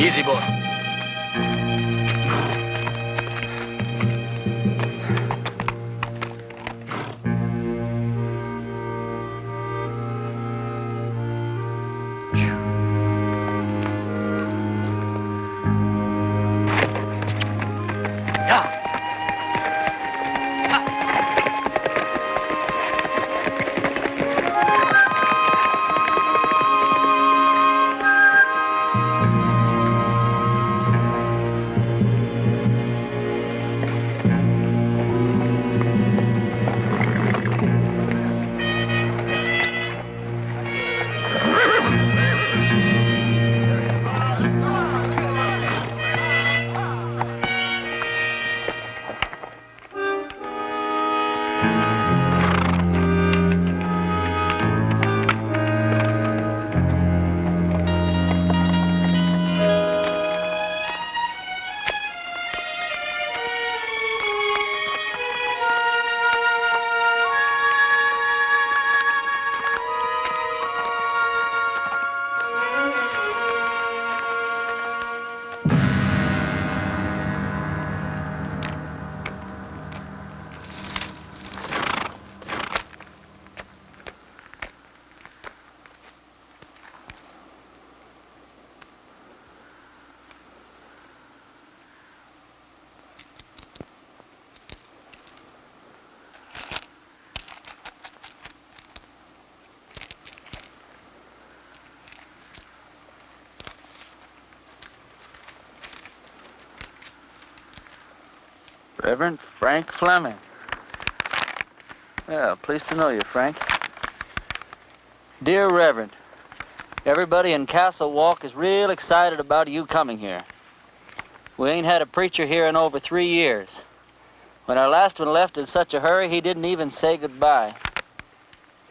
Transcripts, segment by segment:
Easy, boy. Reverend Frank Fleming. Well, pleased to know you, Frank. Dear Reverend, everybody in Castle Walk is real excited about you coming here. We ain't had a preacher here in over 3 years. When our last one left in such a hurry, he didn't even say goodbye.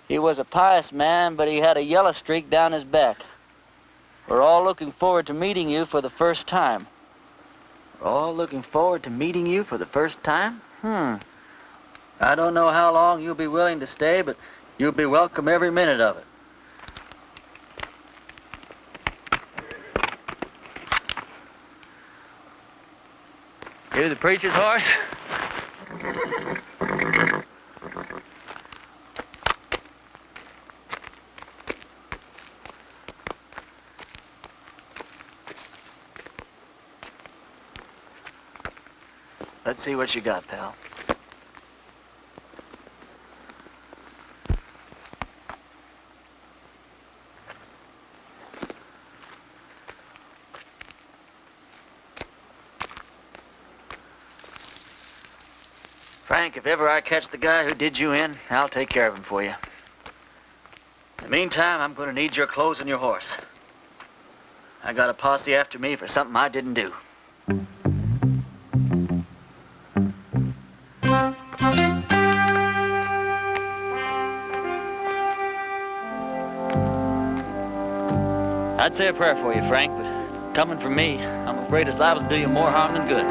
He was a pious man, but he had a yellow streak down his back. We're all looking forward to meeting you for the first time. We're all looking forward to meeting you for the first time? I don't know how long you'll be willing to stay, but you'll be welcome every minute of it. You the preacher's horse? Let's see what you got, pal. Frank, if ever I catch the guy who did you in, I'll take care of him for you. In the meantime, I'm going to need your clothes and your horse. I got a posse after me for something I didn't do. I'd say a prayer for you, Frank, but coming from me, I'm afraid it's liable to do you more harm than good.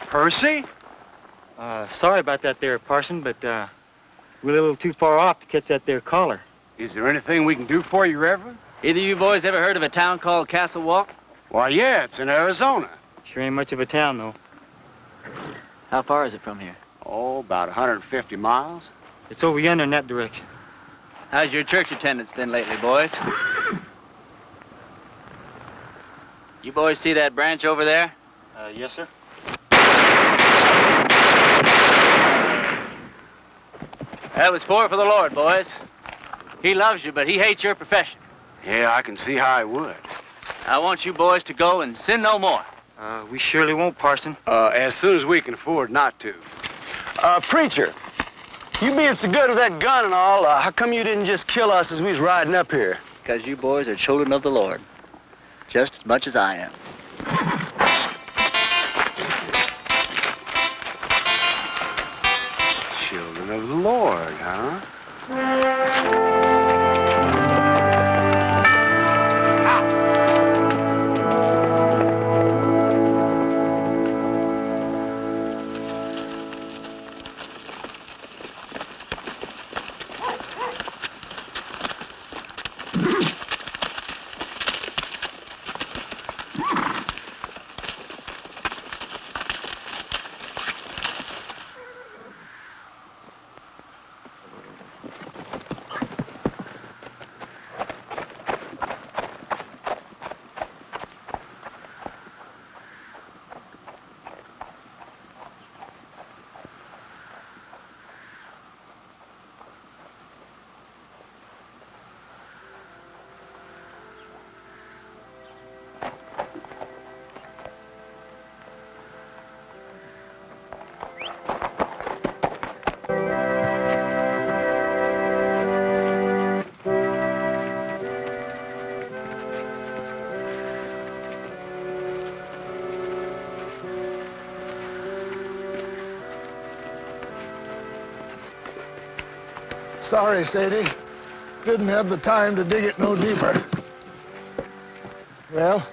Percy? Sorry about that there, Parson, but we're a little too far off to catch that there caller. Is there anything we can do for you, Reverend? Either you boys ever heard of a town called Castle Walk? Why, yeah, it's in Arizona. Sure ain't much of a town, though. How far is it from here? Oh, about 150 miles. It's over yonder in that direction. How's your church attendance been lately, boys? You boys see that branch over there? Yes, sir. That was for the Lord, boys. He loves you, but he hates your profession. Yeah, I can see how I would. I want you boys to go and sin no more. We surely won't, Parson. As soon as we can afford not to. Preacher, you being so good with that gun and all, how come you didn't just kill us as we was riding up here? Because you boys are children of the Lord, just as much as I am. Children of the Lord, huh? Sorry, Sadie. Didn't have the time to dig it no deeper. Well,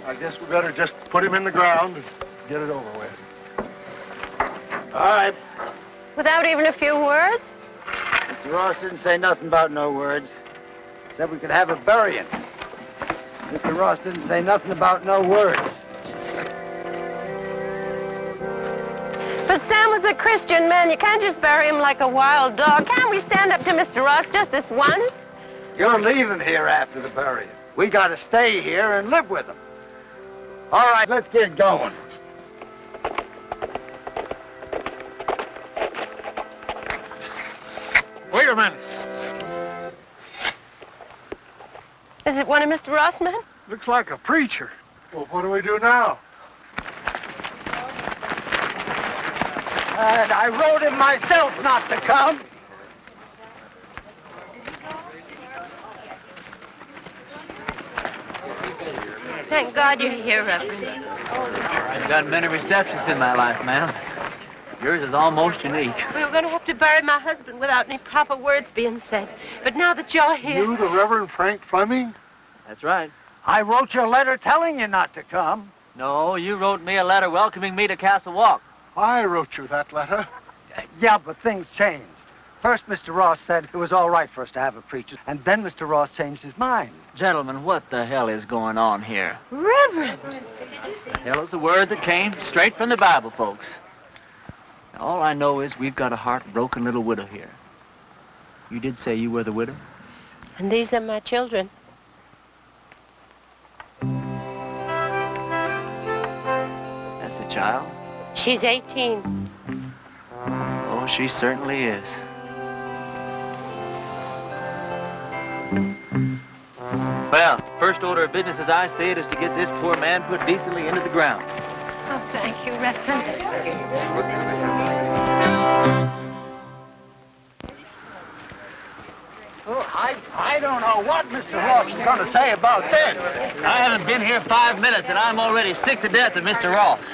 I guess we better just put him in the ground and get it over with. All right. Without even a few words? Mr. Ross didn't say nothing about no words. Said we could have a burying. Mr. Ross didn't say nothing about no words. But Sam was a Christian man. You can't just bury him like a wild dog. Can't we stand up to Mr. Ross just this once? You're leaving here after the burying. We got to stay here and live with him. All right, let's get going. Wait a minute. Is it one of Mr. Ross' men? Looks like a preacher. Well, what do we do now? And I wrote him myself not to come. Thank God you're here, Reverend. I've done many receptions in my life, ma'am. Yours is almost unique. We were going to have to bury my husband without any proper words being said. But now that you're here... You, the Reverend Frank Fleming? That's right. I wrote you a letter telling you not to come. No, you wrote me a letter welcoming me to Castle Walk. I wrote you that letter. Yeah, but things changed. First, Mr. Ross said it was all right for us to have a preacher, and then Mr. Ross changed his mind. Gentlemen, what the hell is going on here? Reverend! The hell is a word that came straight from the Bible, folks. All I know is we've got a heartbroken little widow here. You did say you were the widow? And these are my children. That's a child? She's 18. Oh, she certainly is. Well, first order of business as I see it is to get this poor man put decently into the ground. Oh, thank you, Reverend. Oh, I don't know what Mr. Ross is going to say about this. I haven't been here 5 minutes, and I'm already sick to death of Mr. Ross.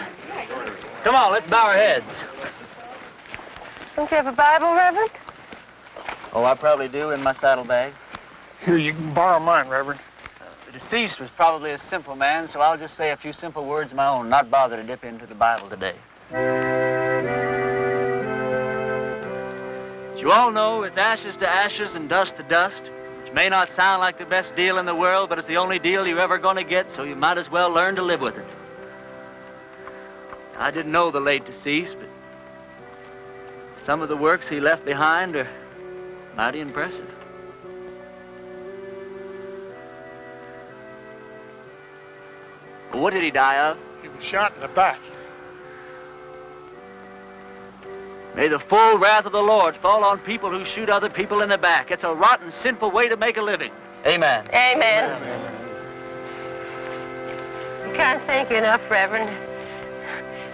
Come on, let's bow our heads. Don't you have a Bible, Reverend? Oh, I probably do in my saddlebag. Here, you can borrow mine, Reverend. The deceased was probably a simple man, so I'll just say a few simple words of my own, not bother to dip into the Bible today. As you all know, it's ashes to ashes and dust to dust, which may not sound like the best deal in the world, but it's the only deal you're ever going to get, so you might as well learn to live with it. I didn't know the late deceased, but some of the works he left behind are mighty impressive. Well, what did he die of? He was shot in the back. May the full wrath of the Lord fall on people who shoot other people in the back. It's a rotten, sinful way to make a living. Amen. Amen. I can't thank you enough, Reverend.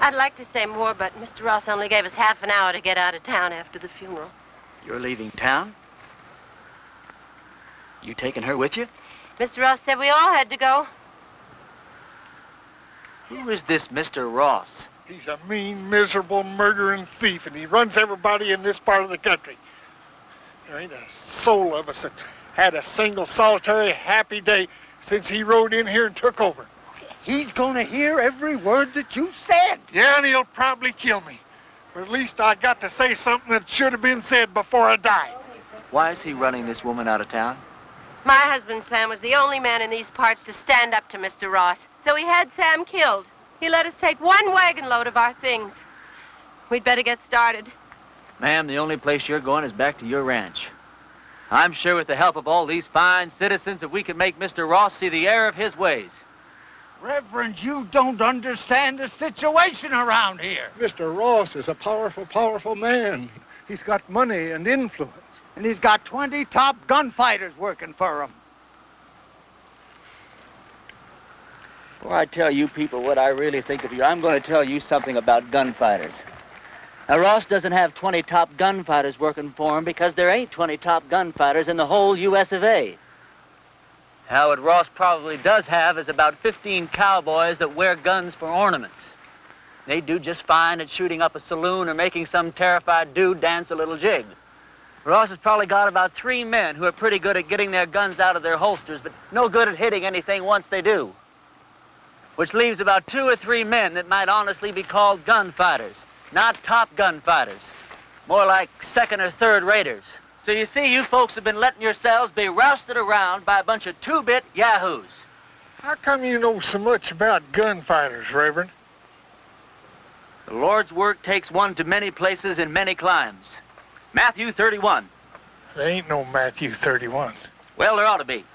I'd like to say more, but Mr. Ross only gave us half an hour to get out of town after the funeral. You're leaving town? You taking her with you? Mr. Ross said we all had to go. Who is this Mr. Ross? He's a mean, miserable, murdering thief, and he runs everybody in this part of the country. There ain't a soul of us that had a single, solitary, happy day since he rode in here and took over. He's gonna hear every word that you said. Yeah, and he'll probably kill me. But at least I got to say something that should have been said before I died. Why is he running this woman out of town? My husband, Sam, was the only man in these parts to stand up to Mr. Ross. So he had Sam killed. He let us take one wagon load of our things. We'd better get started. Ma'am, the only place you're going is back to your ranch. I'm sure with the help of all these fine citizens that we can make Mr. Ross see the error of his ways. Reverend, you don't understand the situation around here. Mr. Ross is a powerful, powerful man. He's got money and influence. And he's got 20 top gunfighters working for him. Before I tell you people what I really think of you, I'm going to tell you something about gunfighters. Now, Ross doesn't have 20 top gunfighters working for him because there ain't 20 top gunfighters in the whole U.S. of A. Now, what Ross probably does have is about 15 cowboys that wear guns for ornaments. They do just fine at shooting up a saloon or making some terrified dude dance a little jig. Ross has probably got about 3 men who are pretty good at getting their guns out of their holsters, but no good at hitting anything once they do. Which leaves about 2 or 3 men that might honestly be called gunfighters. Not top gunfighters. More like second or third raters. So you see, you folks have been letting yourselves be rousted around by a bunch of two-bit yahoos. How come you know so much about gunfighters, Reverend? The Lord's work takes one to many places in many climes. Matthew 31. There ain't no Matthew 31. Well, there ought to be.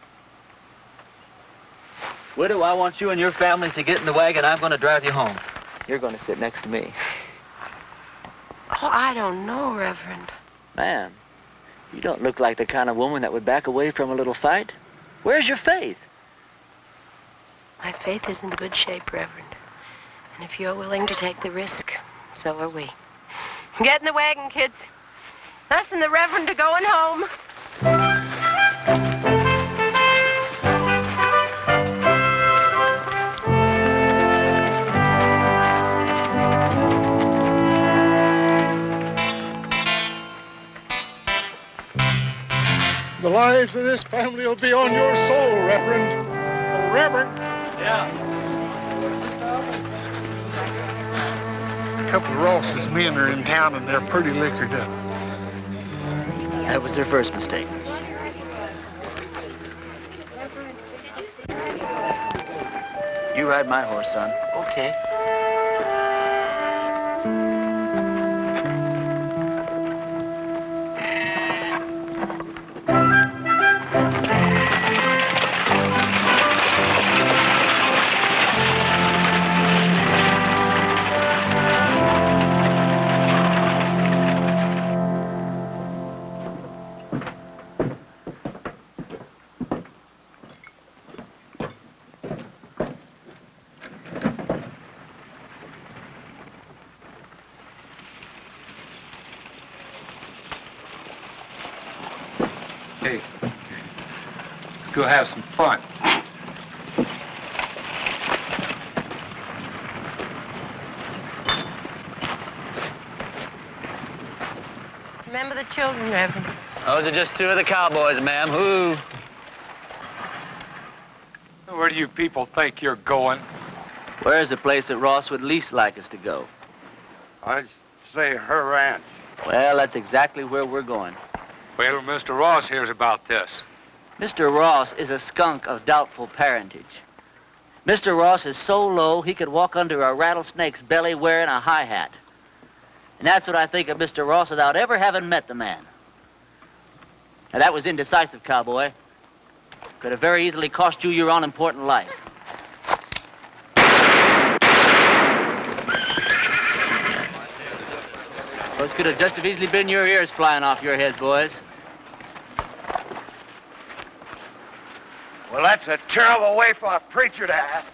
Widow, I want you and your family to get in the wagon. I'm going to drive you home. You're going to sit next to me. Oh, I don't know, Reverend. Ma'am, you don't look like the kind of woman that would back away from a little fight. Where's your faith? My faith is in good shape, Reverend. And if you're willing to take the risk, so are we. Get in the wagon, kids. Us and the Reverend are going home. The lives of this family will be on your soul, Reverend. Oh, Reverend. Yeah. A couple of Ross's men are in town and they're pretty liquored up. That was their first mistake. You ride my horse, son. Okay. Hey, let's go have some fun. Remember the children, Reverend. Those are just 2 of the cowboys, ma'am. Who? Where do you people think you're going? Where's the place that Ross would least like us to go? I'd say her ranch. Well, that's exactly where we're going. Well, Mr. Ross hears about this. Mr. Ross is a skunk of doubtful parentage. Mr. Ross is so low he could walk under a rattlesnake's belly wearing a high hat. And that's what I think of Mr. Ross without ever having met the man. Now, that was indecisive, cowboy. Could have very easily cost you your unimportant life. Those could have just as easily been your ears flying off your heads, boys. Well, that's a terrible way for a preacher to act.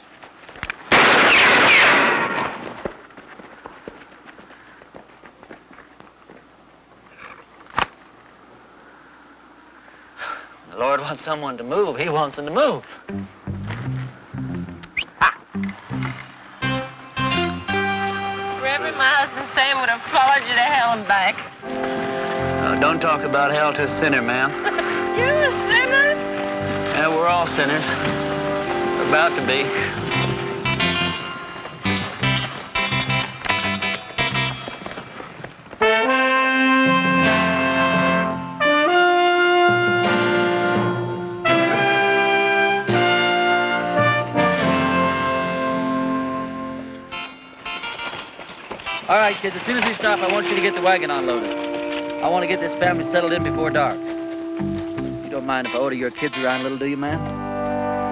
The Lord wants someone to move. He wants them to move. Reverend, my husband Sam would have followed you to hell and back. Don't talk about hell to a sinner, ma'am. You're a sinner? Yeah, we're all sinners. We're about to be. All right, kids, as soon as we stop, I want you to get the wagon unloaded. I want to get this family settled in before dark. You don't mind if I order your kids around a little, do you, ma'am?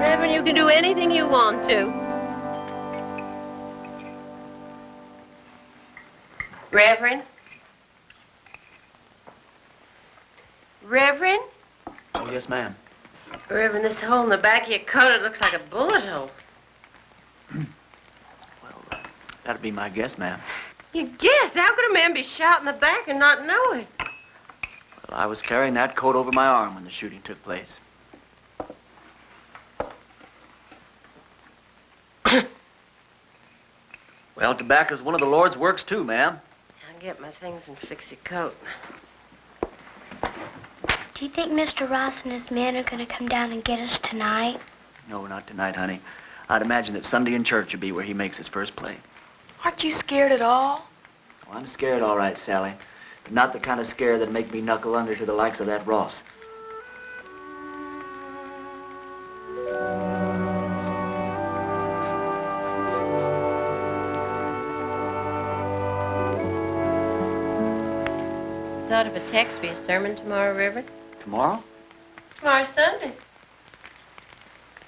Reverend, you can do anything you want to. Reverend? Reverend? Oh, yes, ma'am. Reverend, this hole in the back of your coat, it looks like a bullet hole. Well, that'd be my guess, ma'am. You guessed? How could a man be shot in the back and not know it? Well, I was carrying that coat over my arm when the shooting took place. Well, tobacco's one of the Lord's works, too, ma'am. I'll get my things and fix your coat. Do you think Mr. Ross and his men are going to come down and get us tonight? No, not tonight, honey. I'd imagine that Sunday in church would be where he makes his first play. Aren't you scared at all? Oh, I'm scared, all right, Sally. But not the kind of scare that'd make me knuckle under to the likes of that Ross. Thought of a text for your sermon tomorrow, Reverend? Tomorrow? Tomorrow's Sunday.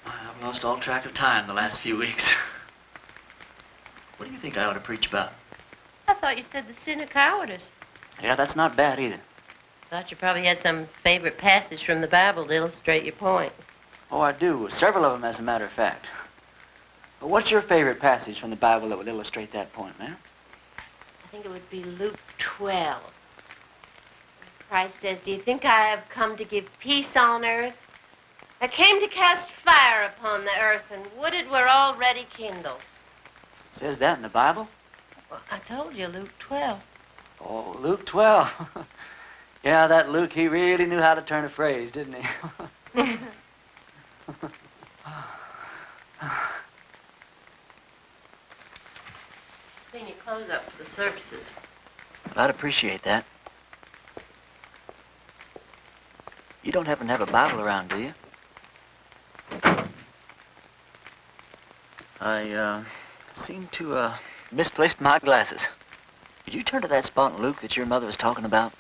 I've lost all track of time the last few weeks. What do you think I ought to preach about? I thought you said the sin of cowardice. Yeah, that's not bad either. Thought you probably had some favorite passage from the Bible to illustrate your point. Oh, I do. Several of them, as a matter of fact. But what's your favorite passage from the Bible that would illustrate that point, ma'am? I think it would be Luke 12. Christ says, "Do you think I have come to give peace on earth? I came to cast fire upon the earth, and wooded were already kindled." It says that in the Bible? Well, I told you, Luke 12. Oh, Luke 12. Yeah, that Luke, he really knew how to turn a phrase, didn't he? Clean your clothes up for the services. I'd appreciate that. You don't happen to have a Bible around, do you? I, seem to, misplaced my glasses. Did you turn to that spot in Luke that your mother was talking about?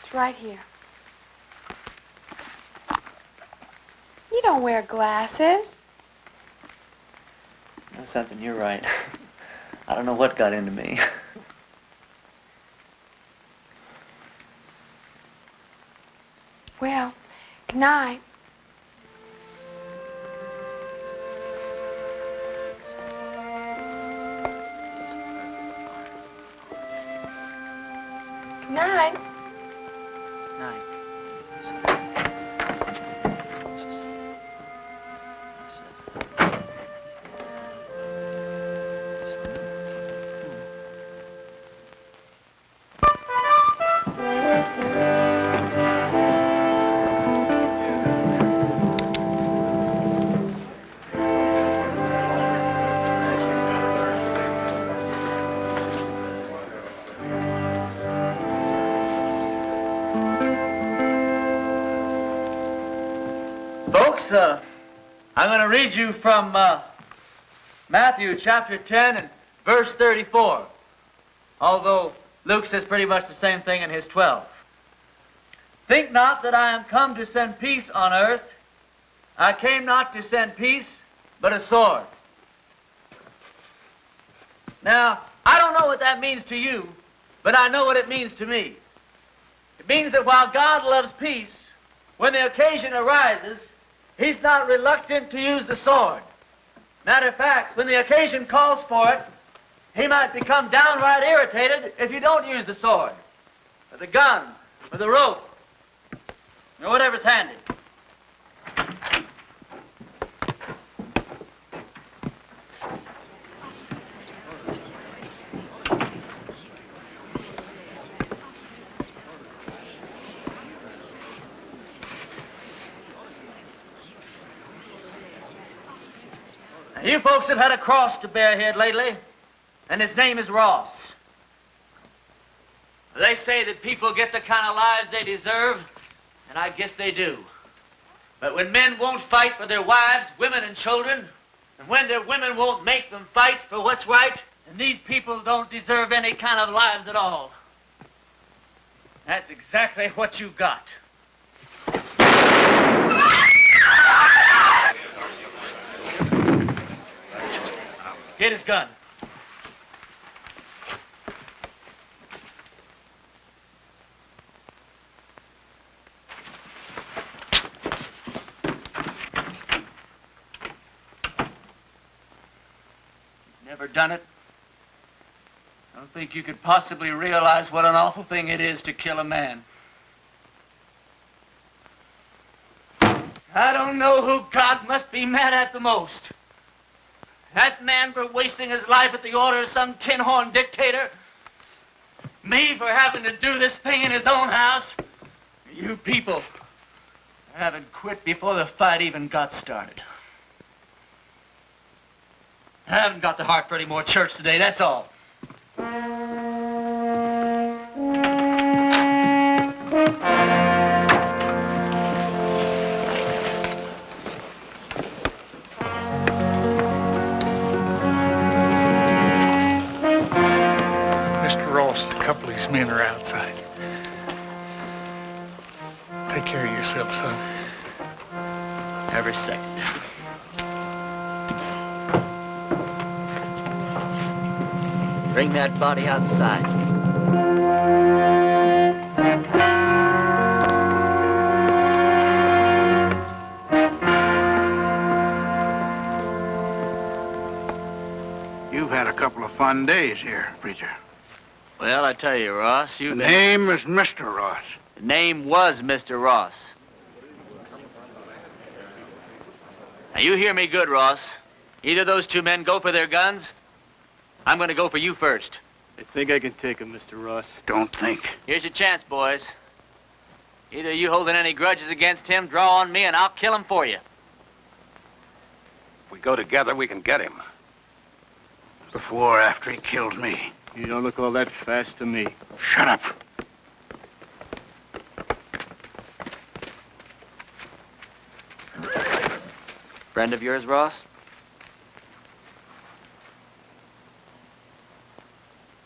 It's right here. You don't wear glasses. You know something, you're right. I don't know what got into me. Well, good night. Good night. I'm going to read you from Matthew chapter 10 and verse 34, although Luke says pretty much the same thing in his 12. Think not that I am come to send peace on earth. I came not to send peace, but a sword. Now, I don't know what that means to you, but I know what it means to me. It means that while God loves peace, when the occasion arises, He's not reluctant to use the sword. Matter of fact, when the occasion calls for it, He might become downright irritated if you don't use the sword, or the gun, With a rope. Or whatever's handy. Now, you folks have had a cross to bear here lately, and his name is Ross. They say that people get the kind of lives they deserve, and I guess they do. But when men won't fight for their wives, women, and children, and when their women won't make them fight for what's right, then these people don't deserve any kind of lives at all. That's exactly what you got. Get his gun. Never done it? I don't think you could possibly realize what an awful thing it is to kill a man. I don't know who God must be mad at the most. That man for wasting his life at the order of some tin-horn dictator. Me for having to do this thing in his own house. You people haven't quit before the fight even got started. I haven't got the heart for any more church today, that's all. Mr. Ross, a couple of his men are outside. Take care of yourself, son. Every second. Bring that body outside. You've had a couple of fun days here, preacher. Well, I tell you, Ross, The name is Mr. Ross. The name was Mr. Ross. Now, you hear me good, Ross. Either those two men go for their guns, I'm going to go for you first. I think I can take him, Mr. Ross. Don't think. Here's your chance, boys. Either you holding any grudges against him, draw on me, and I'll kill him for you. If we go together, we can get him. Before or after he kills me. You don't look all that fast to me. Shut up. Friend of yours, Ross?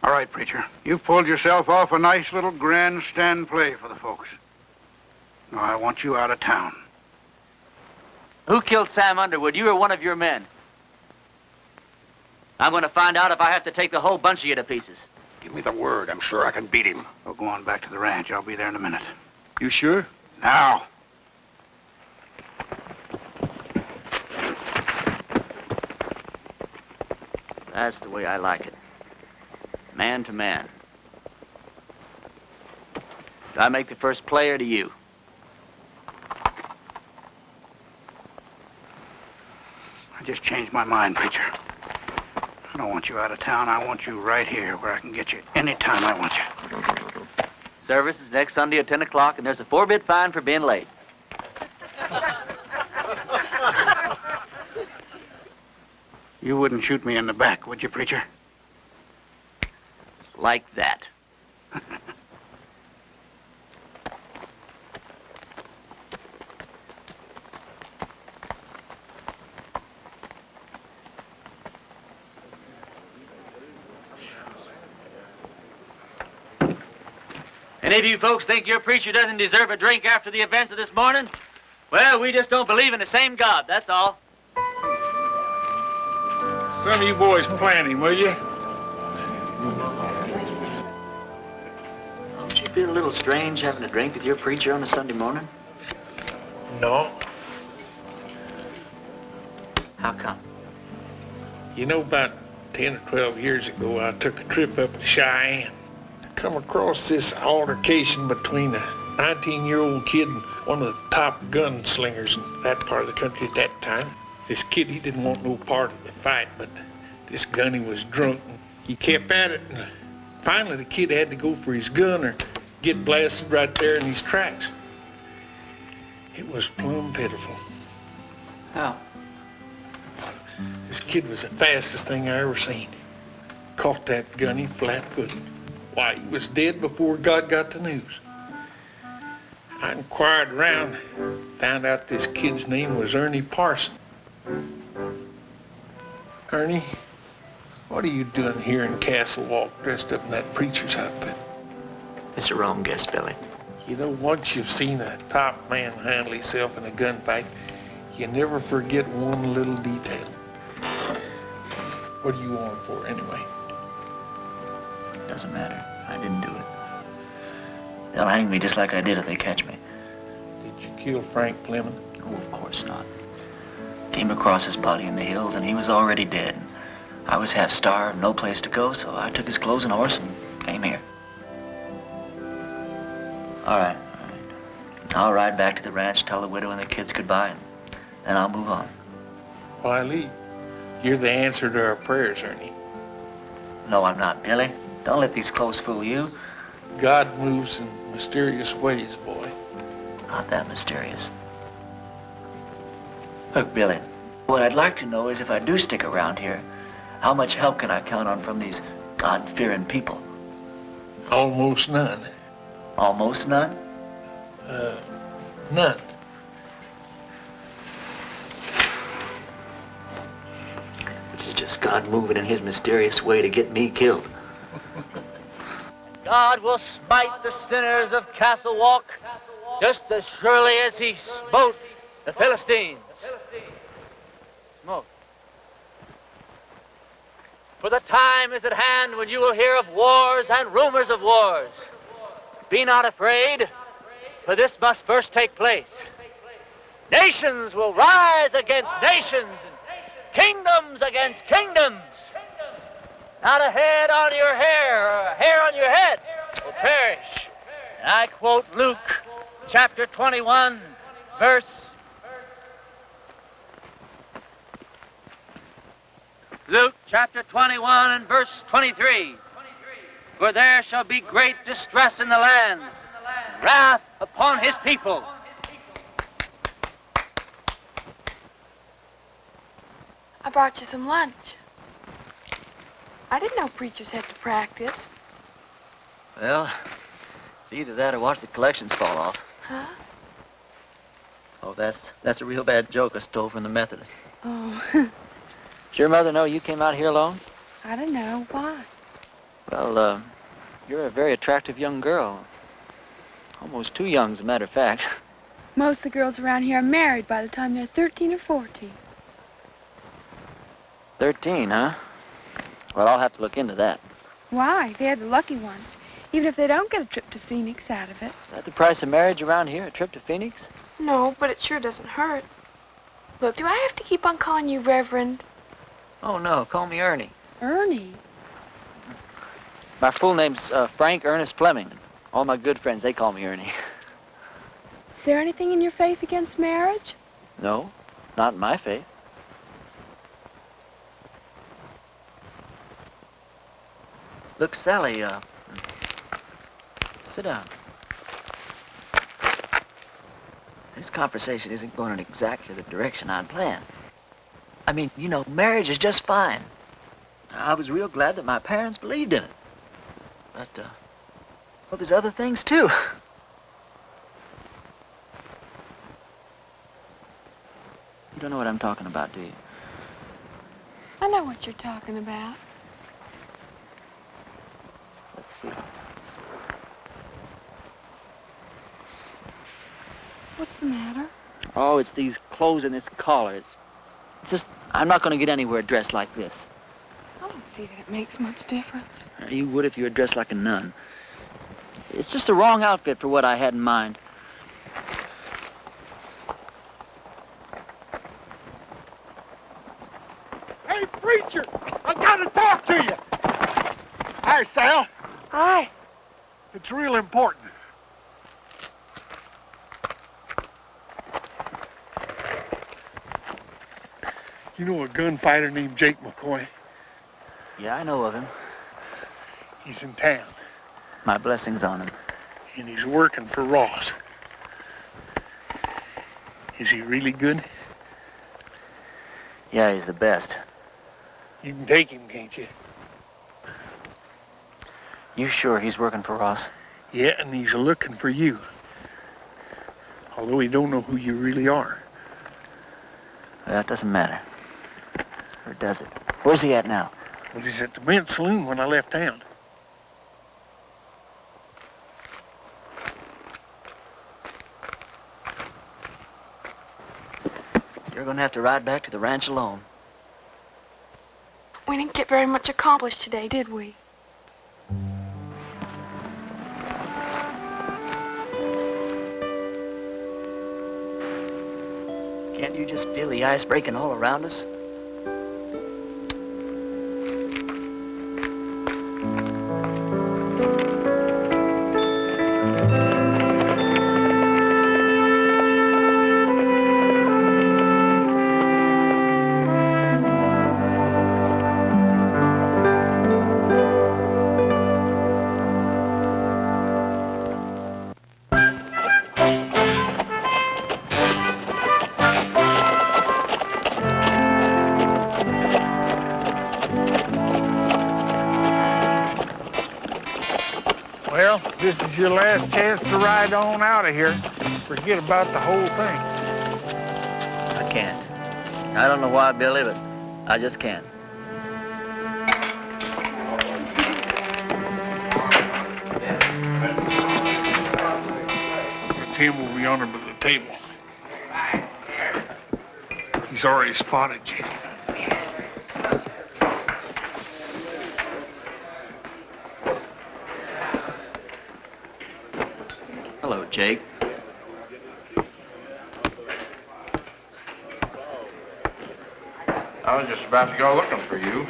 All right, preacher. You've pulled yourself off a nice little grandstand play for the folks. Now, I want you out of town. Who killed Sam Underwood, you or one of your men? I'm going to find out if I have to take the whole bunch of you to pieces. Give me the word. I'm sure I can beat him. We'll go on back to the ranch. I'll be there in a minute. You sure? Now. That's the way I like it. Man to man. Do I make the first play or do you? I just changed my mind, preacher. I don't want you out of town. I want you right here where I can get you anytime I want you. Service is next Sunday at 10 o'clock, and there's a 4-bit fine for being late. You wouldn't shoot me in the back, would you, preacher? Like that. Any of you folks think your preacher doesn't deserve a drink after the events of this morning? Well, we just don't believe in the same God, that's all. Some of you boys plan him, will you? Don't you feel a little strange having a drink with your preacher on a Sunday morning? No. How come? You know, about 10 or 12 years ago, I took a trip up to Cheyenne. come across this altercation between a 19-year-old kid and one of the top gunslingers in that part of the country at that time. This kid, he didn't want no part of the fight, but this gunny was drunk. And he kept at it, and finally the kid had to go for his gun or get blasted right there in his tracks. It was plumb pitiful. How? This kid was the fastest thing I ever seen. Caught that gunny flat-footed. Why, he was dead before God got the news. I inquired around, found out this kid's name was Ernie Parson. Ernie, what are you doing here in Castle Walk dressed up in that preacher's outfit? It's a wrong guess, Billy. You know, once you've seen a top man handle himself in a gunfight, you never forget one little detail. What do you want him for, anyway? Doesn't matter. I didn't do it. They'll hang me just like I did if they catch me. Did you kill Frank Fleming? Oh, of course not. Came across his body in the hills, and he was already dead. I was half starved, no place to go, so I took his clothes and horse and came here. All right. I'll ride back to the ranch, tell the widow and the kids goodbye, and then I'll move on. Why, Lee, you're the answer to our prayers, Ernie. No, I'm not, Billy. Don't let these clothes fool you. God moves in mysterious ways, boy. Not that mysterious. Look, Billy, what I'd like to know is if I do stick around here, how much help can I count on from these God-fearing people? Almost none. Almost none? None. It is just God moving in his mysterious way to get me killed. God will smite the sinners of Castle Walk just as surely as he smote the Philistines. Smote. For the time is at hand when you will hear of wars and rumors of wars. Be not afraid, for this must first take place. Nations will rise against nations, and kingdoms against kingdoms. Not a hair on your hair, or a hair on your head will perish. And I quote Luke chapter 21, verse... Luke chapter 21 and verse 23. For there shall be great distress in the land, wrath upon his people. I brought you some lunch. I didn't know preachers had to practice. Well, it's either that or watch the collections fall off. Huh? Oh, that's a real bad joke I stole from the Methodists. Oh, Does your mother know you came out here alone? I don't know. Why? Well, you're a very attractive young girl. Almost too young, as a matter of fact. Most of the girls around here are married by the time they're 13 or 14. 13, huh? Well, I'll have to look into that. Why? They're the lucky ones. Even if they don't get a trip to Phoenix out of it. Is that the price of marriage around here, a trip to Phoenix? No, but it sure doesn't hurt. Look, do I have to keep on calling you Reverend? Oh, no, call me Ernie. Ernie? My full name's Frank Ernest Fleming. All my good friends, they call me Ernie. Is there anything in your faith against marriage? No, not in my faith. Look, Sally, sit down. This conversation isn't going in exactly the direction I'd planned. I mean, you know, marriage is just fine. I was real glad that my parents believed in it. But, well, there's other things, too. You don't know what I'm talking about, do you? I know what you're talking about. Let's see. What's the matter? Oh, it's these clothes and this collar. It's just, I'm not going to get anywhere dressed like this. I don't see that it makes much difference. You would if you were dressed like a nun. It's just the wrong outfit for what I had in mind. Hey, preacher, I got to talk to you. Hi, Sal. Hi. It's real important. You know a gunfighter named Jake McCoy? Yeah, I know of him. He's in town, My blessings on him. and he's working for Ross. Is he really good? Yeah, he's the best. You can take him, can't you? You sure he's working for Ross? Yeah, and he's looking for you. Although he don't know who you really are. Well, that doesn't matter. Or does it? Where's he at now? Well, he's at the men's saloon when I left town. You're gonna have to ride back to the ranch alone. We didn't get very much accomplished today, did we? Can't you just feel the ice breaking all around us? Well, this is your last chance to ride on out of here. Forget about the whole thing. I can't. I don't know why, Billy, but I just can't. It's him over yonder by the table. He's already spotted you. Hello, Jake. I was just about to go looking for you.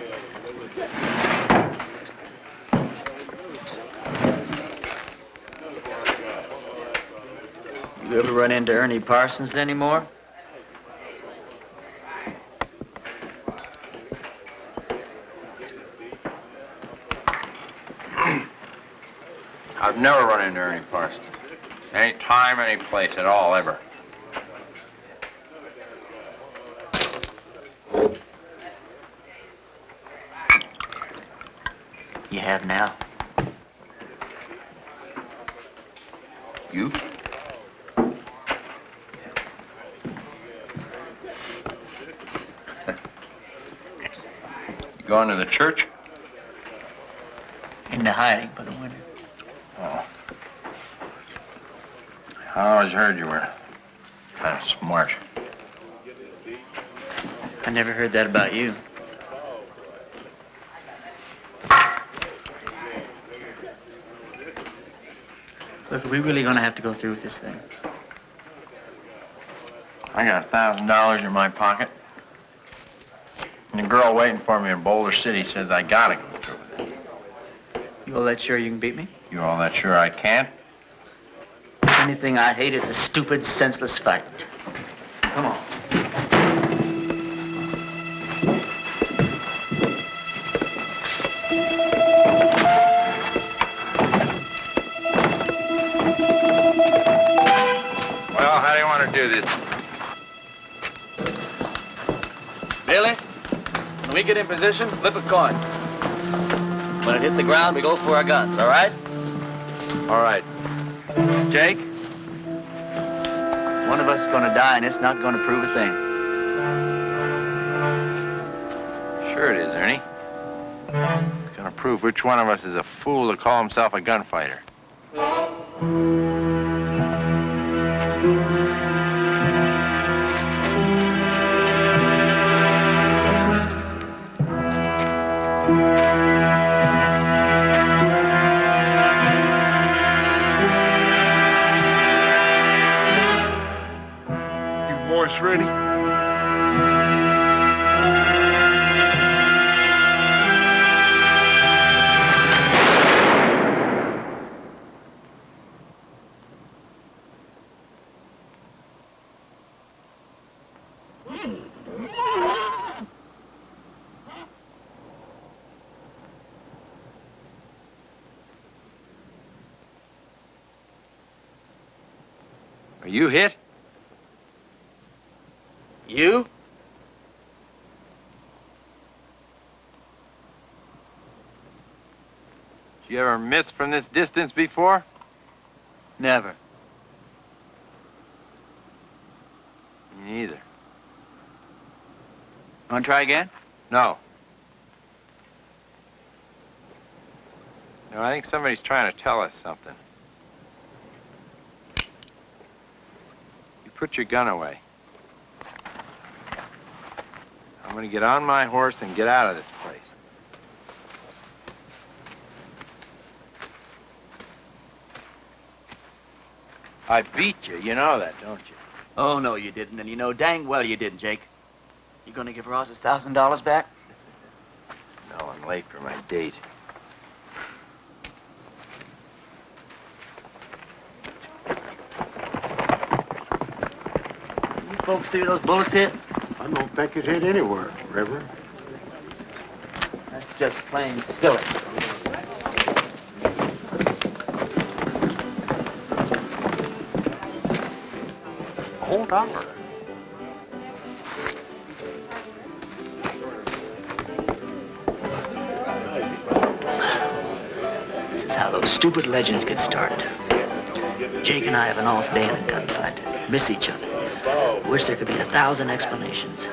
You ever run into Ernie Parsons anymore? I've never run into Ernie Parsons. Any time, any place at all, ever. You have now. You? You going to the church? Into hiding for the winter. Oh. I always heard you were kind of smart. I never heard that about you. Look, are we really gonna have to go through with this thing? I got $1,000 in my pocket. And the girl waiting for me in Boulder City says I gotta go through with it. You all that sure you can beat me? You all that sure I can't? Anything I hate is a stupid, senseless fight. Come on. Well, how do you want to do this? Billy, when we get in position, flip a coin. When it hits the ground, we go for our guns, all right? All right. Jake? One of us is gonna die, and it's not gonna prove a thing. Sure it is, Ernie. It's gonna prove which one of us is a fool to call himself a gunfighter. You boys ready? Are you hit? You? Did you ever miss from this distance before? Never. Me neither. Want to try again? No. No, I think somebody's trying to tell us something. You put your gun away. I'm gonna get on my horse and get out of this place. I beat you, you know that, don't you? Oh, no, you didn't, and you know dang well you didn't, Jake. You gonna give Ross his $1,000 back? No, I'm late for my date. You folks see where those bullets hit? I don't think it hit anywhere, Reverend. That's just plain silly. $1. This is how those stupid legends get started. Jake and I have an off day in a gunfight. Miss each other. Wish there could be 1,000 explanations.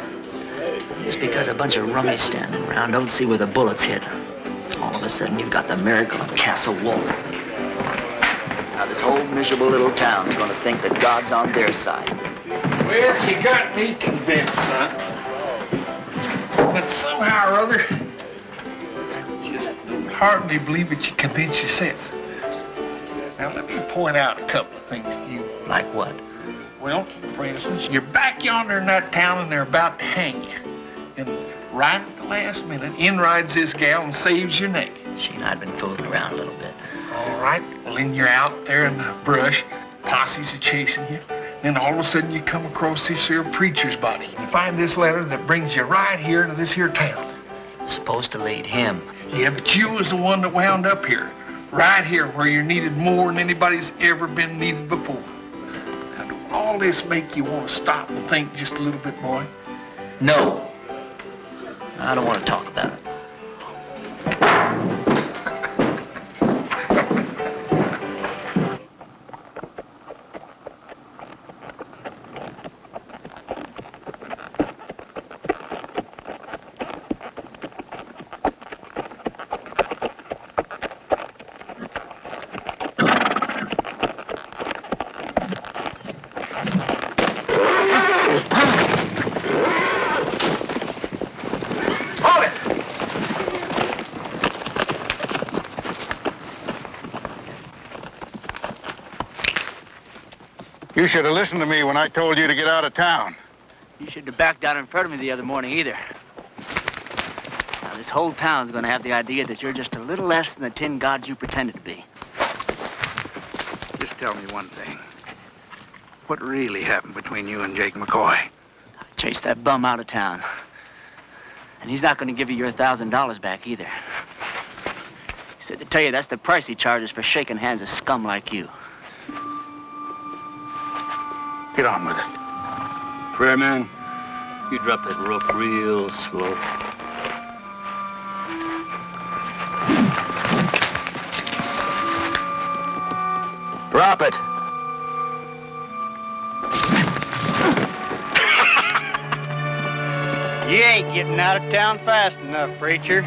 Just because a bunch of rummies standing around don't see where the bullets hit. All of a sudden, you've got the miracle of Castle Walk. Now, this whole miserable little town's gonna think that God's on their side. Well, you got me convinced, son. But somehow or other, I just hardly believe that you convinced yourself. Now, let me point out a couple of things to you. Like what? Well, for instance, you're back yonder in that town and they're about to hang you. And right at the last minute, in rides this gal and saves your neck. She and I'd been fooling around a little bit. All right, well, then you're out there in the brush. Posses are chasing you. Then all of a sudden you come across this here preacher's body. You find this letter that brings you right here to this here town. Supposed to lead him. Yeah, but you was the one that wound up here. Right here where you're needed more than anybody's ever been needed before. Now, do all this make you want to stop and think just a little bit, boy? No. I don't want to talk about it. You should have listened to me when I told you to get out of town. You shouldn't have backed down in front of me the other morning either. Now, this whole town's gonna have the idea that you're just a little less than the tin gods you pretended to be. Just tell me one thing. What really happened between you and Jake McCoy? I chased that bum out of town. And he's not gonna give you your $1,000 back either. He said to tell you that's the price he charges for shaking hands with scum like you. Get on with it. Prayer man, you drop that rope real slow. Drop it. You ain't getting out of town fast enough, preacher.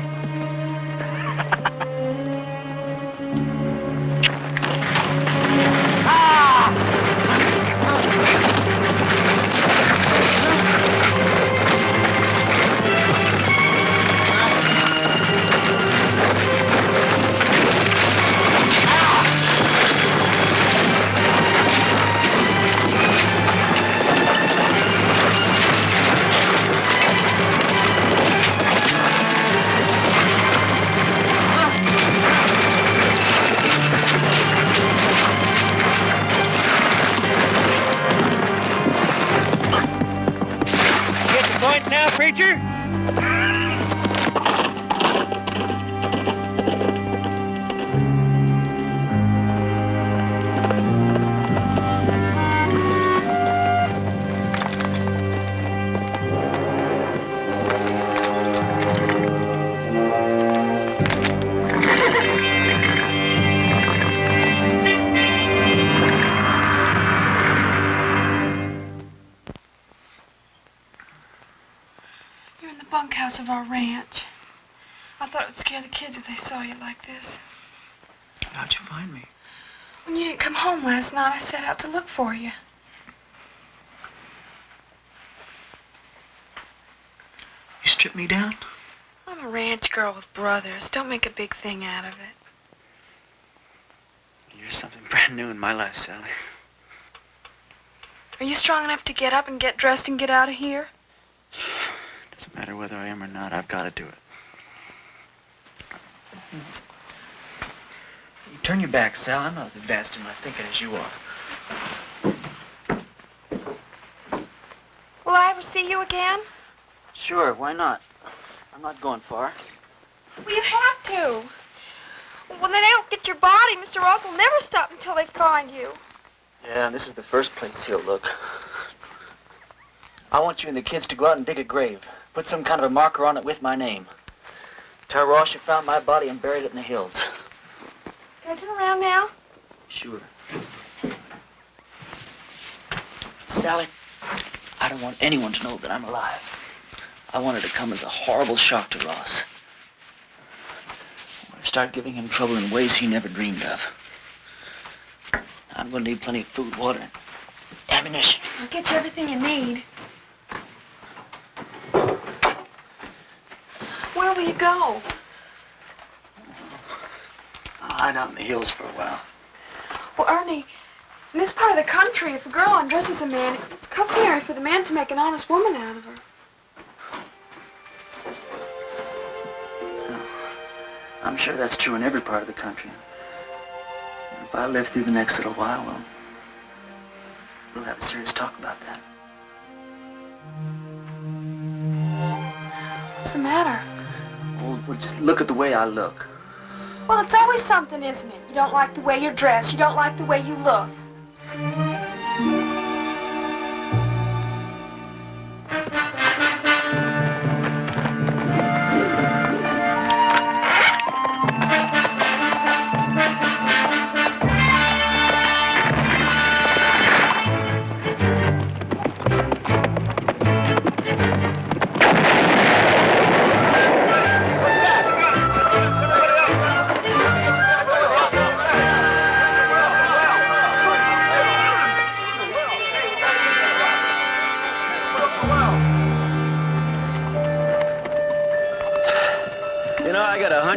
Now, preacher? bunkhouse of our ranch. I thought it would scare the kids if they saw you like this. How'd you find me? When you didn't come home last night, I set out to look for you. You stripped me down? I'm a ranch girl with brothers. Don't make a big thing out of it. You're something brand new in my life, Sally. Are you strong enough to get up and get dressed and get out of here? Doesn't matter whether I am or not, I've got to do it. You turn your back, Sal. I'm not as advanced in my thinking as you are. Will I ever see you again? Sure, why not? I'm not going far. Well, you have to. When they don't get your body, Mr. Ross will never stop until they find you. Yeah, and this is the first place he'll look. I want you and the kids to go out and dig a grave. Put some kind of a marker on it with my name. Tell Ross you found my body and buried it in the hills. Can I turn around now? Sure. Sally, I don't want anyone to know that I'm alive. I want it to come as a horrible shock to Ross. I want to start giving him trouble in ways he never dreamed of. I'm going to need plenty of food, water, and ammunition. I'll get you everything you need. Where will you go? I'll hide out in the hills for a while. Well, Ernie, in this part of the country, if a girl undresses a man, it's customary for the man to make an honest woman out of her. I'm sure that's true in every part of the country. If I live through the next little while, well, we'll have a serious talk about that. What's the matter? Well, just look at the way I look. Well, it's always something, isn't it? You don't like the way you're dressed. You don't like the way you look.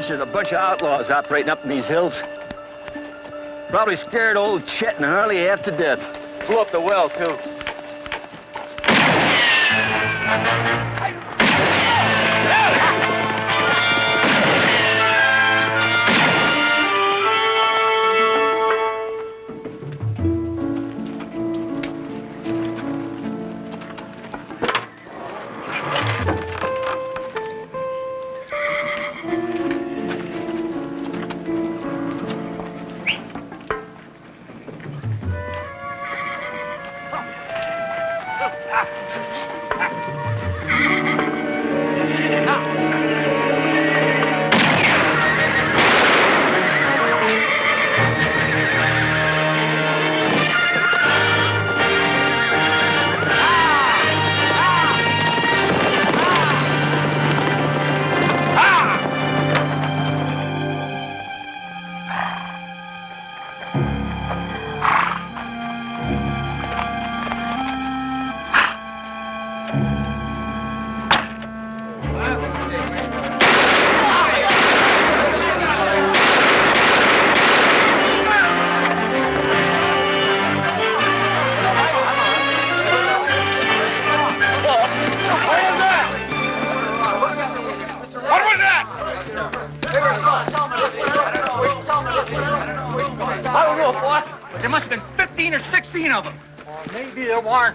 There's a bunch of outlaws operating up in these hills. Probably scared old Chet and Harley half to death. Blew up the well, too.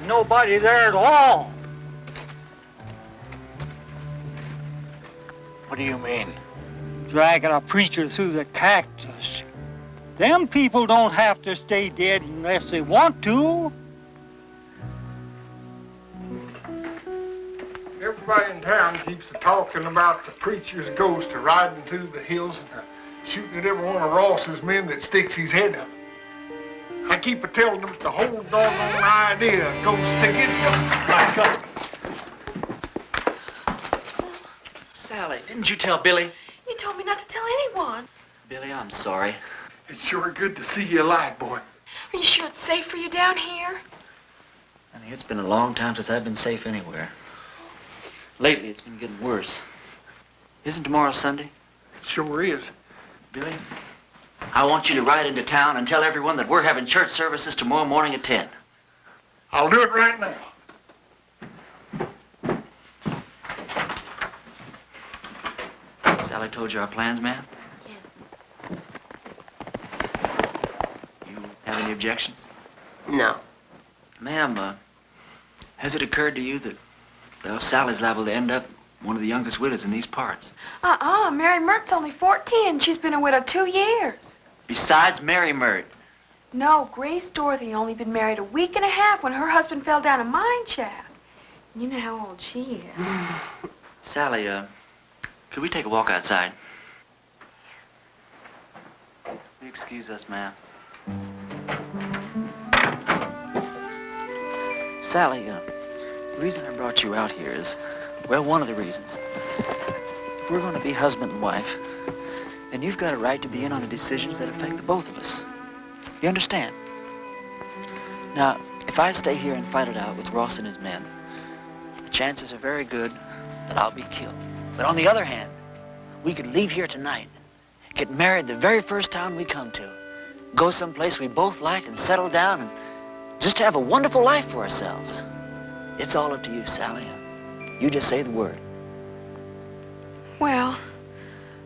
Nobody there at all. What do you mean? Dragging a preacher through the cactus. Them people don't have to stay dead unless they want to. Everybody in town keeps talking about the preacher's ghost riding through the hills and shooting at every one of Ross's men that sticks his head up. I keep telling them the whole doggone idea goes to his ghost. Didn't you tell Billy? You told me not to tell anyone. Billy, I'm sorry. It's sure good to see you alive, boy. Are you sure it's safe for you down here? Honey, it's been a long time since I've been safe anywhere. Lately, it's been getting worse. Isn't tomorrow Sunday? It sure is. Billy, I want you to ride into town and tell everyone that we're having church services tomorrow morning at 10. I'll do it right now. Sally told you our plans, ma'am? Yes. You have any objections? No. Ma'am, has it occurred to you that, well, Sally's liable to end up one of the youngest widows in these parts? Mary Mert's only 14 and she's been a widow 2 years. Besides Mary Mert. No, Grace Dorothy only been married a week and a half when her husband fell down a mine shaft. You know how old she is. Sally, could we take a walk outside? Will you excuse us, ma'am? Sally, the reason I brought you out here is, well, one of the reasons. If we're going to be husband and wife, then you've got a right to be in on the decisions that affect the both of us. You understand? Now, if I stay here and fight it out with Ross and his men, the chances are very good that I'll be killed. But on the other hand, we could leave here tonight, get married the very first town we come to, go someplace we both like and settle down and just have a wonderful life for ourselves. It's all up to you, Sally. You just say the word. Well,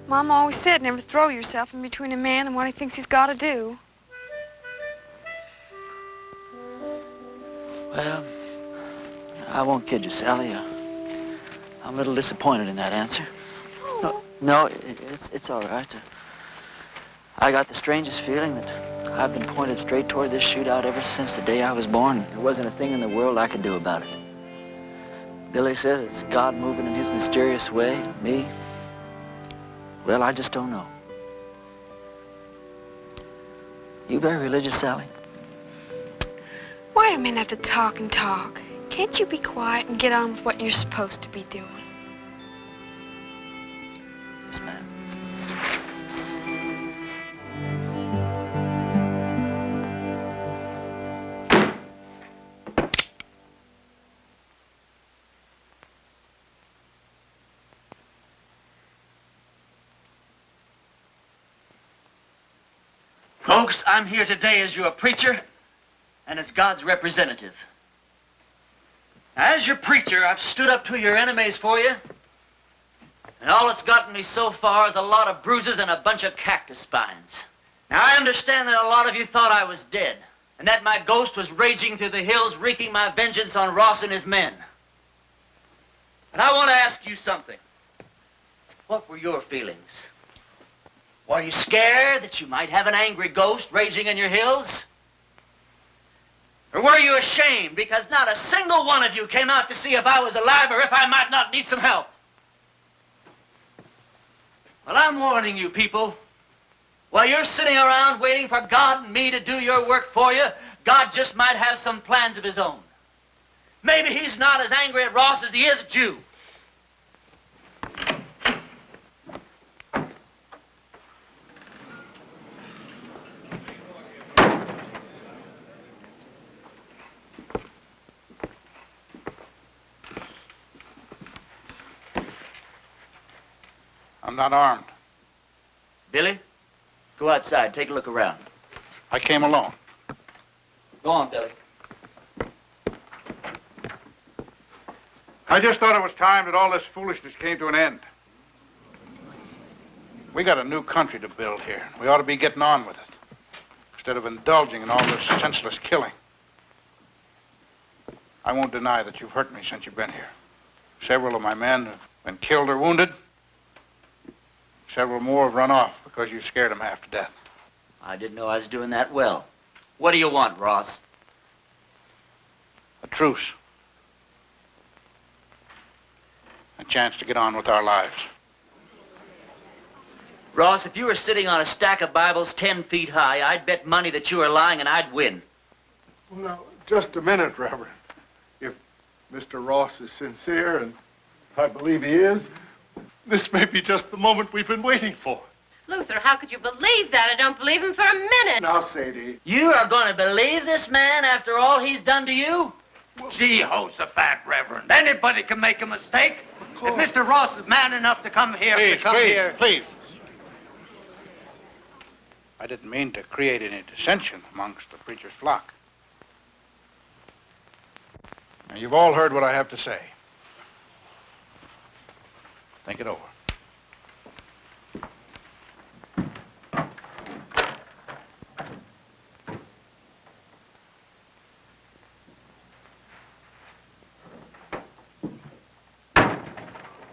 Mom always said never throw yourself in between a man and what he thinks he's got to do. Well, I won't kid you, Sally. I'm a little disappointed in that answer. No, it's all right. I got the strangest feeling that I've been pointed straight toward this shootout ever since the day I was born. There wasn't a thing in the world I could do about it. Billy says it's God moving in his mysterious way. Me? Well, I just don't know. You very religious, Sally? Why do men have to talk and talk? Can't you be quiet and get on with what you're supposed to be doing? Yes, ma'am. Folks, I'm here today as your preacher and as God's representative. As your preacher, I've stood up to your enemies for you, and all it's gotten me so far is a lot of bruises and a bunch of cactus spines. Now, I understand that a lot of you thought I was dead, and that my ghost was raging through the hills, wreaking my vengeance on Ross and his men. But I want to ask you something. What were your feelings? Were you scared that you might have an angry ghost raging in your hills? Or were you ashamed because not a single one of you came out to see if I was alive or if I might not need some help? Well, I'm warning you people. While you're sitting around waiting for God and me to do your work for you, God just might have some plans of his own. Maybe he's not as angry at Ross as he is at you. I'm not armed. Billy, go outside, take a look around. I came alone. Go on, Billy. I just thought it was time that all this foolishness came to an end. We got a new country to build here. We ought to be getting on with it, instead of indulging in all this senseless killing. I won't deny that you've hurt me since you've been here. Several of my men have been killed or wounded. Several more have run off because you scared them half to death. I didn't know I was doing that well. What do you want, Ross? A truce. A chance to get on with our lives. Ross, if you were sitting on a stack of Bibles 10 feet high, I'd bet money that you were lying and I'd win. Well, now, just a minute, Reverend. If Mr. Ross is sincere, and I believe he is, This may be just the moment we've been waiting for. Luther, how could you believe that? I don't believe him for a minute. Now, Sadie. You are going to believe this man after all he's done to you? Jehoshaphat, Reverend. Anybody can make a mistake. If Mr. Ross is man enough to come here, Please. I didn't mean to create any dissension amongst the preacher's flock. Now, you've all heard what I have to say. Think it over.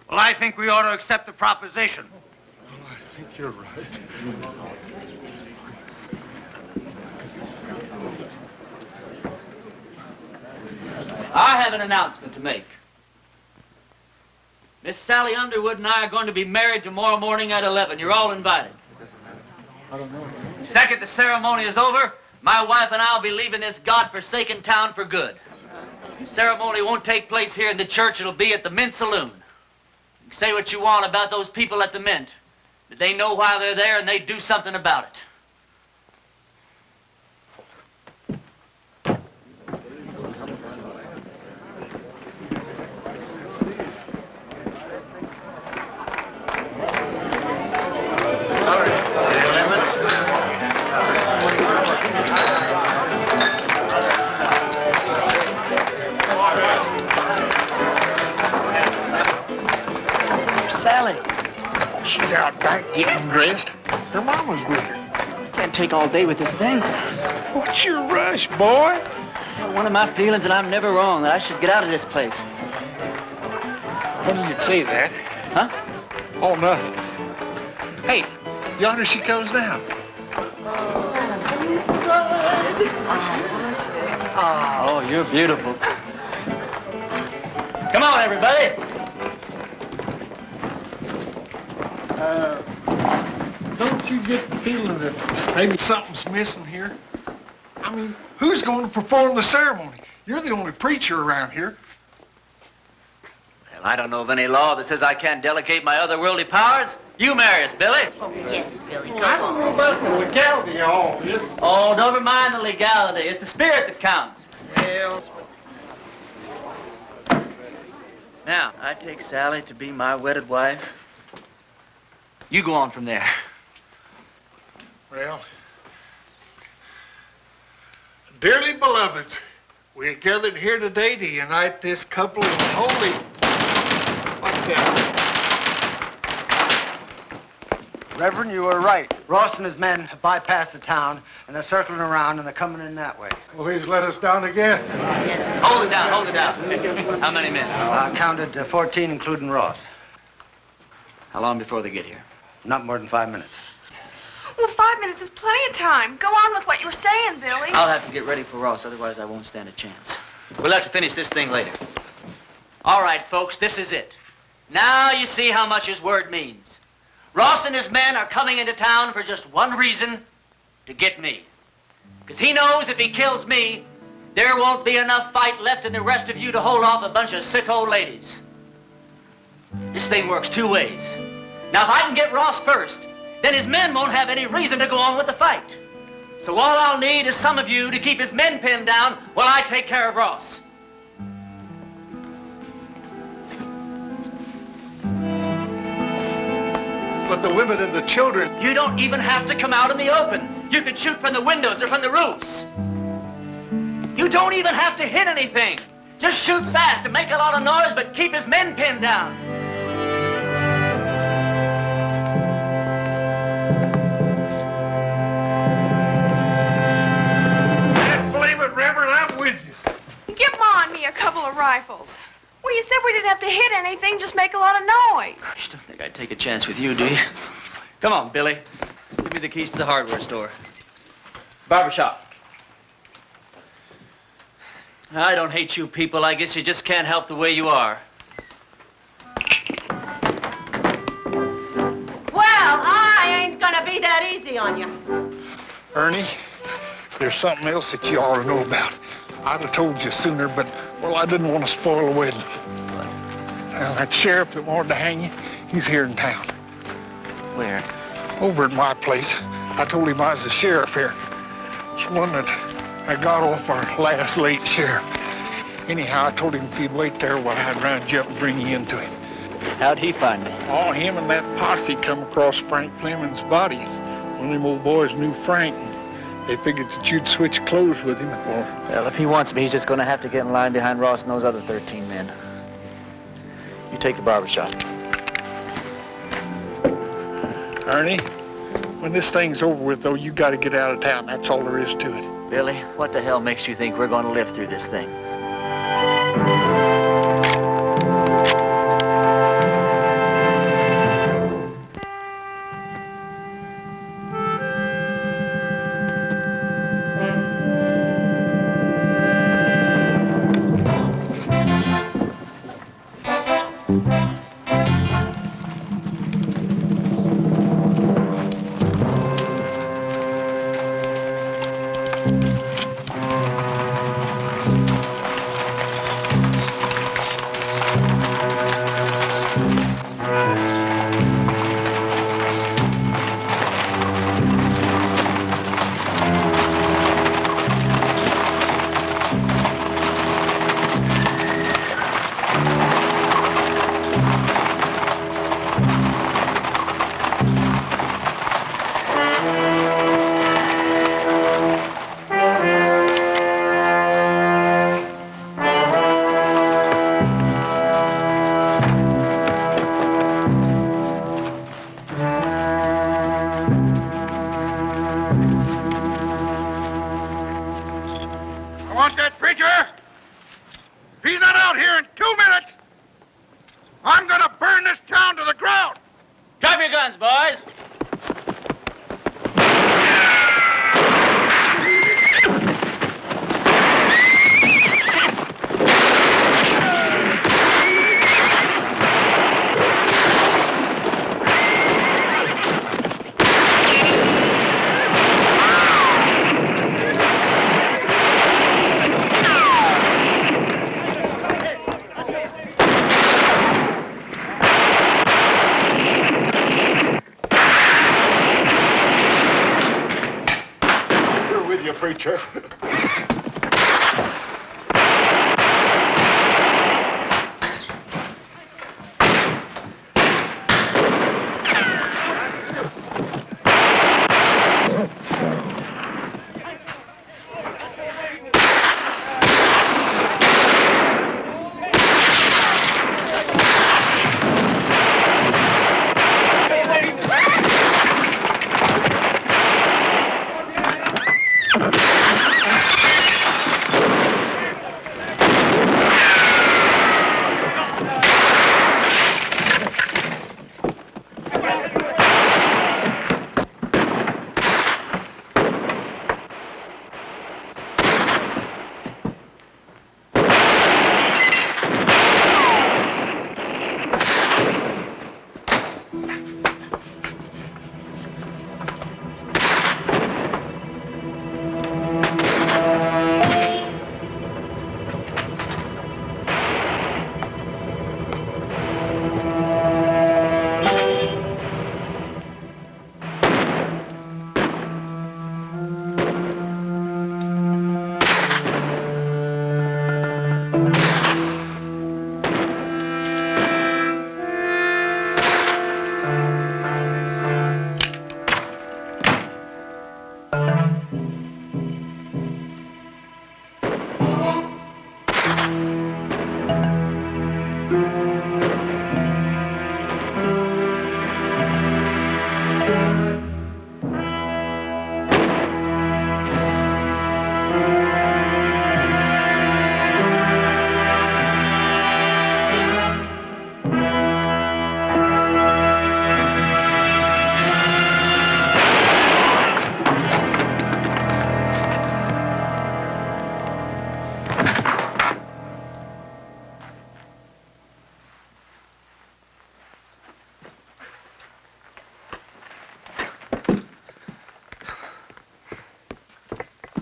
Well, I think we ought to accept the proposition. Well, I think you're right. I have an announcement to make. Miss Sally Underwood and I are going to be married tomorrow morning at 11. You're all invited. Second the ceremony is over, my wife and I will be leaving this God-forsaken town for good. The ceremony won't take place here in the church. It'll be at the Mint Saloon. You can say what you want about those people at the Mint, but they know why they're there and they do something about it. Sally. She's out back getting dressed. Her mama's with her. Can't take all day with this thing. What's your rush, boy? One of my feelings, and I'm never wrong, that I should get out of this place. Funny you'd say that. Huh? Oh, nothing. Hey, yonder she comes down. Oh, you're beautiful. Come on, everybody. Don't you get the feeling that maybe something's missing here? I mean, who's going to perform the ceremony? You're the only preacher around here. Well, I don't know of any law that says I can't delegate my otherworldly powers. You marry us, Billy. Oh, yes, Billy, come I don't know about the legality of all this. Oh, never mind the legality. It's the spirit that counts. Well, Now, I take Sally to be my wedded wife. You go on from there. well, dearly beloveds, we are gathered here today to unite this couple in holy... What's that? Reverend, you were right. Ross and his men have bypassed the town, and they're circling around, and they're coming in that way. Well, he's let us down again. Hold it down, hold it down. How many men? I counted 14, including Ross. How long before they get here? Not more than 5 minutes. Well, 5 minutes is plenty of time. Go on with what you were saying, Billy. I'll have to get ready for Ross, otherwise I won't stand a chance. We'll have to finish this thing later. All right, folks, this is it. Now you see how much his word means. Ross and his men are coming into town for just one reason, to get me. Because he knows if he kills me, there won't be enough fight left in the rest of you to hold off a bunch of sick old ladies. This thing works two ways. Now, if I can get Ross first, then his men won't have any reason to go on with the fight. So all I'll need is some of you to keep his men pinned down while I take care of Ross. But the women and the children... You don't even have to come out in the open. You can shoot from the windows or from the roofs. You don't even have to hit anything. Just shoot fast and make a lot of noise, but keep his men pinned down. Can't blame it, Reverend. I'm with you. Give Ma and me a couple of rifles. Well, you said we didn't have to hit anything, just make a lot of noise. You don't think I'd take a chance with you, do you? Come on, Billy. Give me the keys to the hardware store. Barbershop. I don't hate you people. I guess you just can't help the way you are. Well, I ain't gonna be that easy on you. Ernie, there's something else that you ought to know about. I'd have told you sooner, but, well, I didn't want to spoil the wedding. Well, that sheriff that wanted to hang you, he's here in town. Where? Over at my place. I told him I was the sheriff here. It's one that I got off our last late sheriff. Anyhow, I told him if he'd wait there while I'd round you up and bring you into him. How'd he find me? Oh, him and that posse come across Frank Fleming's body. One of them old boys knew Frank, and they figured that you'd switch clothes with him. Well, if he wants me, he's just going to have to get in line behind Ross and those other 13 men. You take the barber shop. Ernie, when this thing's over with, though, you got to get out of town. That's all there is to it. Billy, what the hell makes you think we're going to live through this thing? Preacher.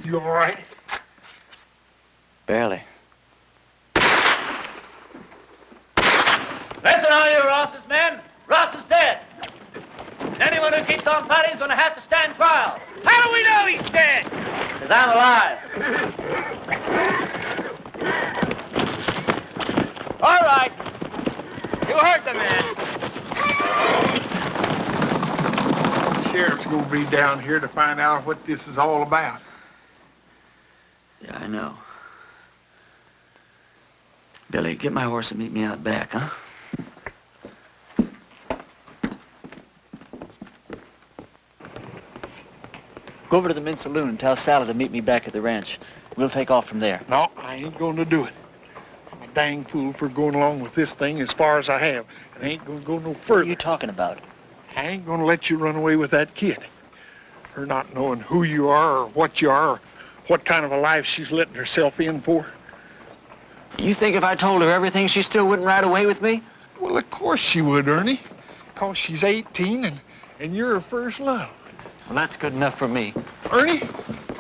You all right? Barely. gonna have to stand trial. How do we know he's dead? Because I'm alive. All right. You heard the man. The sheriff's gonna be down here to find out what this is all about. Yeah, I know. Billy, get my horse and meet me out back, huh? Go over to the men's saloon and tell Sally to meet me back at the ranch. We'll take off from there. No, I ain't gonna do it. I'm a dang fool for going along with this thing as far as I have. And I ain't gonna go no further. What are you talking about? I ain't gonna let you run away with that kid. Her not knowing who you are or what you are or what kind of a life she's letting herself in for. You think if I told her everything, she still wouldn't ride away with me? Well, of course she would, Ernie. Because she's 18 and you're her first love. Well, that's good enough for me. Ernie,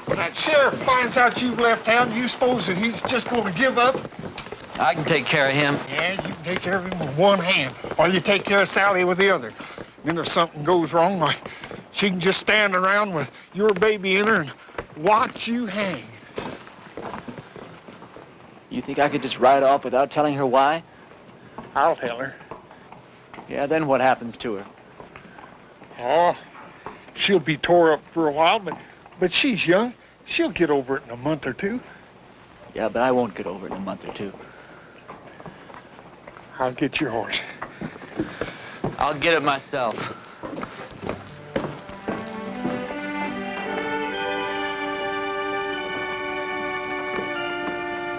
when that sheriff finds out you've left town, do you suppose that he's just going to give up? I can take care of him. Yeah, you can take care of him with one hand, while you take care of Sally with the other. Then if something goes wrong, why, she can just stand around with your baby in her and watch you hang. You think I could just ride off without telling her why? I'll tell her. Yeah, then what happens to her? Oh, she'll be tore up for a while, but she's young. She'll get over it in a month or two. Yeah, but I won't get over it in a month or two. I'll get your horse. I'll get it myself.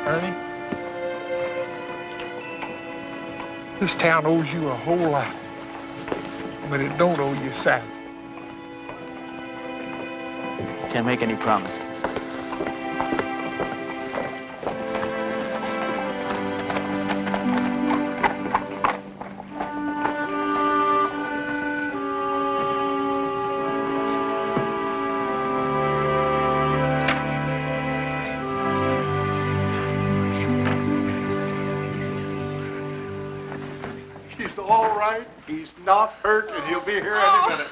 Ernie, this town owes you a whole lot, but it don't owe you Sally. Can't make any promises. He's all right. He's not hurt, and he'll be here any minute.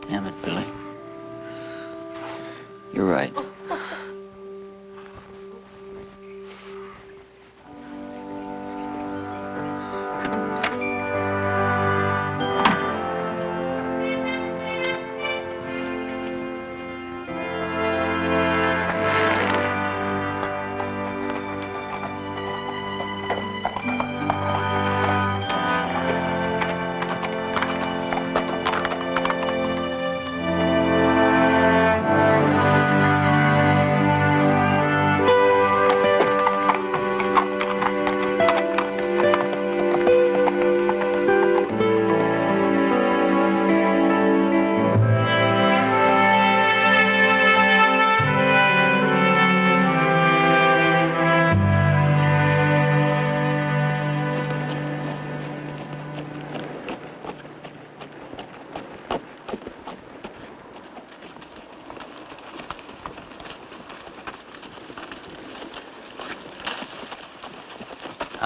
Damn it, Billy. You're right.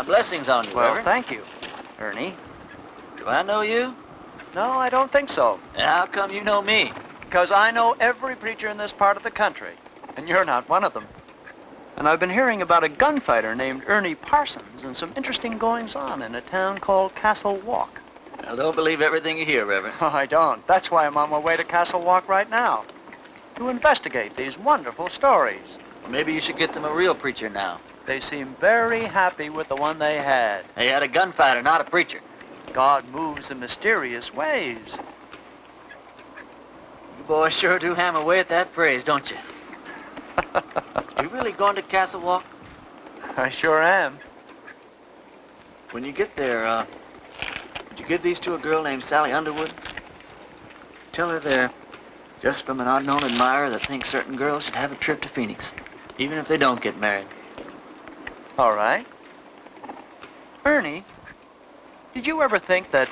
Blessings on you, Well, Reverend. thank you, Ernie. Do I know you? No, I don't think so. And how come you know me? Because I know every preacher in this part of the country, and you're not one of them. And I've been hearing about a gunfighter named Ernie Parsons and some interesting goings-on in a town called Castle Walk. Well, don't believe everything you hear, Reverend. Oh, I don't. That's why I'm on my way to Castle Walk right now, to investigate these wonderful stories. Well, maybe you should get them a real preacher now. They seem very happy with the one they had. They had a gunfighter, not a preacher. God moves in mysterious ways. You boys sure do hammer away at that phrase, don't you? You really going to Castle Walk? I sure am. When you get there, would you give these to a girl named Sally Underwood? Tell her they're just from an unknown admirer that thinks certain girls should have a trip to Phoenix, even if they don't get married. All right. Ernie, did you ever think that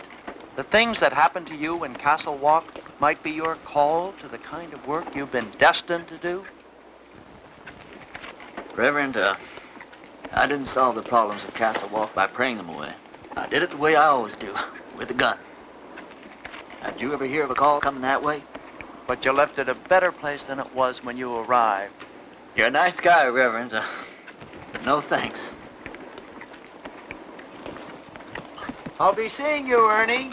the things that happened to you in Castle Walk might be your call to the kind of work you've been destined to do? Reverend, I didn't solve the problems of Castle Walk by praying them away. I did it the way I always do, with a gun. Now, did you ever hear of a call coming that way? But you left it a better place than it was when you arrived. You're a nice guy, Reverend, but no thanks. I'll be seeing you, Ernie.